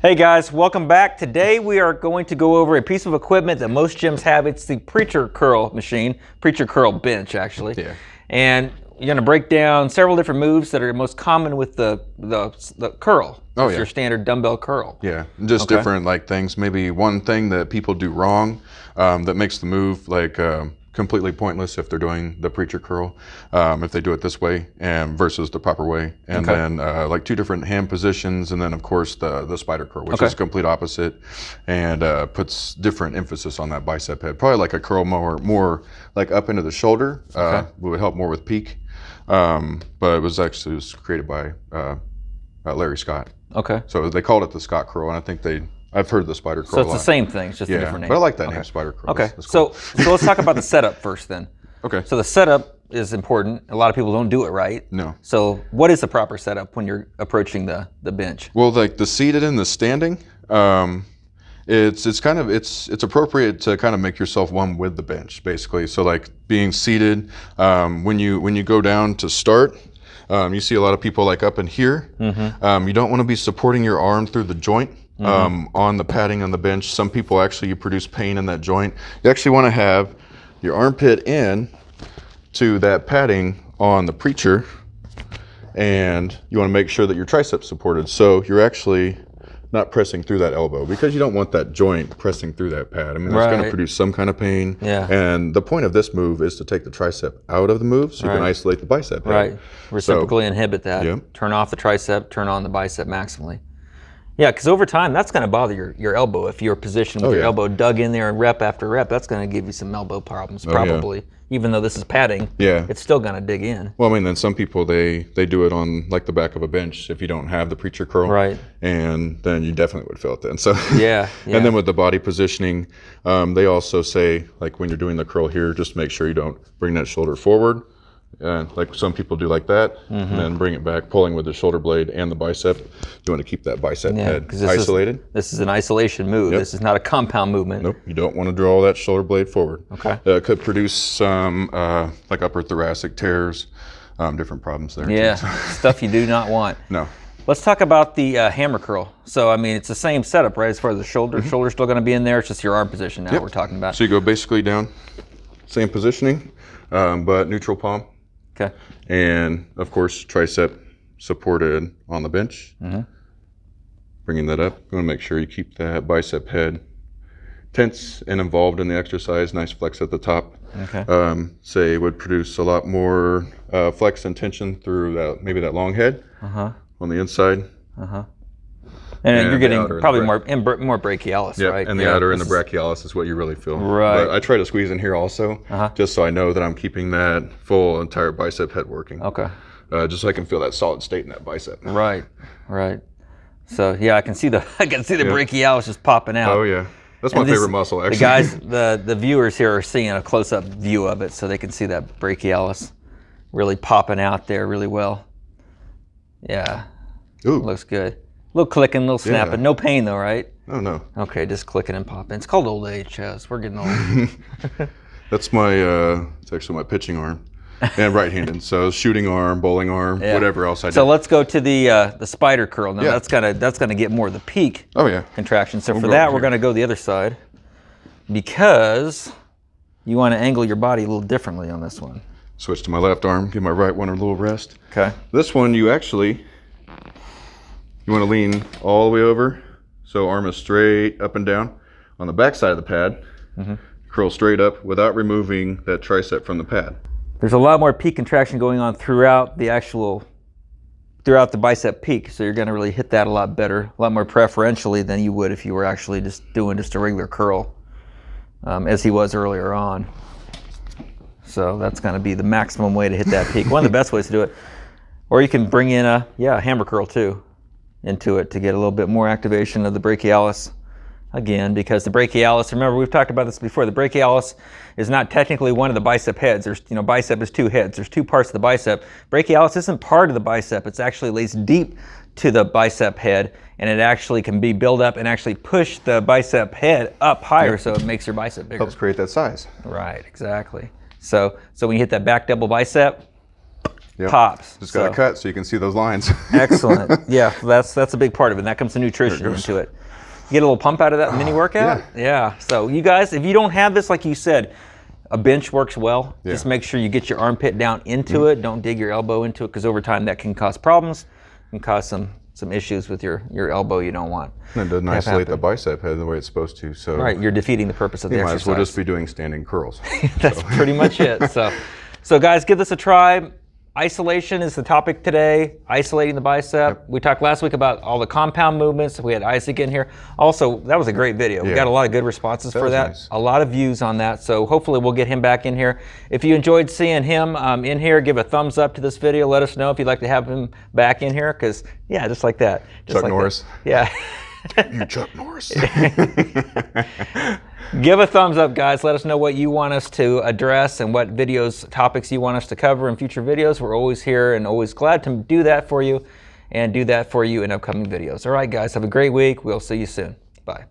Hey guys, welcome back. Today we are going to go over a piece of equipment that most gyms have. It's the preacher curl machine, preacher curl bench actually. Yeah. And you're going to break down several different moves that are most common with the curl. Oh, It's yeah. your standard dumbbell curl. Yeah, just Okay. different like things. Maybe one thing that people do wrong that makes the move like completely pointless if they're doing the preacher curl, if they do it this way and versus the proper way. And Okay. then like two different hand positions, and then of course the spider curl, which Okay. is complete opposite and puts different emphasis on that bicep head. Probably like a curl more like up into the shoulder would help more with peak. But it was created by Larry Scott. Okay. So they called it the Scott curl, and I think I've heard the spider curl So it's a lot. the same thing, it's just a different name. But I like that name, spider curl. Okay, That's cool. so let's talk about the setup first then. Okay. So the setup is important. A lot of people don't do it right. No. So what is the proper setup when you're approaching the bench? Well, like the seated and the standing, it's appropriate to kind of make yourself one with the bench, basically. So like being seated, when you go down to start, you see a lot of people like up in here. Mm-hmm. You don't want to be supporting your arm through the joint. On the padding on the bench. Some people actually produce pain in that joint. You actually want to have your armpit in to that padding on the preacher, and you want to make sure that your triceps supported. So you're actually not pressing through that elbow, because you don't want that joint pressing through that pad. I mean, that's going to produce some kind of pain. Yeah. And the point of this move is to take the tricep out of the move so you can isolate the bicep head. Right. Reciprocally inhibit that. Yep. Turn off the tricep, turn on the bicep maximally. Yeah, because over time, that's going to bother your elbow. If you're positioned with your elbow dug in there and rep after rep, that's going to give you some elbow problems, probably. Even though this is padding, it's still going to dig in. Well, I mean, then some people, they do it on like the back of a bench if you don't have the preacher curl. Right. And then you definitely would feel it then. So Yeah. And then with the body positioning, they also say, like when you're doing the curl here, just make sure you don't bring that shoulder forward. Like some people do like that, and then bring it back, pulling with the shoulder blade and the bicep. You want to keep that bicep head isolated. This is an isolation move. Yep. This is not a compound movement. Nope, you don't want to draw that shoulder blade forward. Okay. It could produce some like upper thoracic tears, different problems there. Yeah, too. stuff you do not want. No. Let's talk about the hammer curl. So, I mean, it's the same setup, right, as far as the shoulder. Shoulder's still going to be in there. It's just your arm position now we're talking about. So you go basically down, same positioning, but neutral palm. Okay. And of course, tricep supported on the bench. Bringing that up, you want to make sure you keep that bicep head tense and involved in the exercise. Nice flex at the top. Okay. Say would produce a lot more flex and tension through that long head on the inside. And you're the getting outer and probably the more brachialis, Yep, right? and the outer and the brachialis is what you really feel. Right. But I try to squeeze in here also, just so I know that I'm keeping that full entire bicep head working. Okay. Just so I can feel that solid state in that bicep. Right. Right. So yeah, I can see the brachialis just popping out. Oh yeah, that's my favorite muscle actually. The guys, the viewers here are seeing a close-up view of it, so they can see that brachialis really popping out there really well. Yeah. Ooh. Looks good. A little clicking, a little snapping. No pain though, right? Oh no. Okay, just clicking and popping. It's called old age, Chaz. We're getting old. That's my it's actually my pitching arm, and right-handed. So shooting arm, bowling arm, whatever else I do. So let's go to the spider curl. Now that's gonna get more of the peak contraction. So for that, we're gonna go the other side, because you want to angle your body a little differently on this one. Switch to my left arm. Give my right one a little rest. Okay. This one you want to lean all the way over, so arm is straight up and down. On the back side of the pad, curl straight up without removing that tricep from the pad. There's a lot more peak contraction going on throughout the bicep peak, so you're going to really hit that a lot better, a lot more preferentially than you would if you were actually doing a regular curl, as he was earlier on. So that's going to be the maximum way to hit that peak. One of the best ways to do it. Or you can bring in a hammer curl too into it to get a little bit more activation of the brachialis. Again, because the brachialis, remember we've talked about this before, the brachialis is not technically one of the bicep heads. There's, bicep is two heads. There's two parts of the bicep. Brachialis isn't part of the bicep. It's actually lays deep to the bicep head, and it actually can be built up and actually push the bicep head up higher, so it makes your bicep bigger. Helps create that size. Right, exactly. So when you hit that back double bicep, Yep. pops. Just got to cut so you can see those lines. Excellent. Yeah, that's a big part of it. And that comes to nutrition into it. You get a little pump out of that mini workout? Yeah. So you guys, if you don't have this, like you said, a bench works well. Yeah. Just make sure you get your armpit down into it. Don't dig your elbow into it, because over time that can cause problems and cause some issues with your elbow you don't want. And it doesn't isolate the bicep head the way it's supposed to. So right, you're defeating the purpose of the exercise. Might as well just be doing standing curls. That's pretty much it. So guys, give this a try. Isolation is the topic today, isolating the bicep. Yep. We talked last week about all the compound movements. We had Isaac in here. Also, that was a great video. We got a lot of good responses for that. Nice. A lot of views on that. So hopefully we'll get him back in here. If you enjoyed seeing him in here, give a thumbs up to this video. Let us know if you'd like to have him back in here, because, yeah, just like that. Just Chuck like Norris. That. Yeah. You Chuck Norris. Give a thumbs up, guys. Let us know what you want us to address and what topics you want us to cover in future videos. We're always here and always glad to do that for you and do that for you in upcoming videos. All right, guys, have a great week. We'll see you soon. Bye.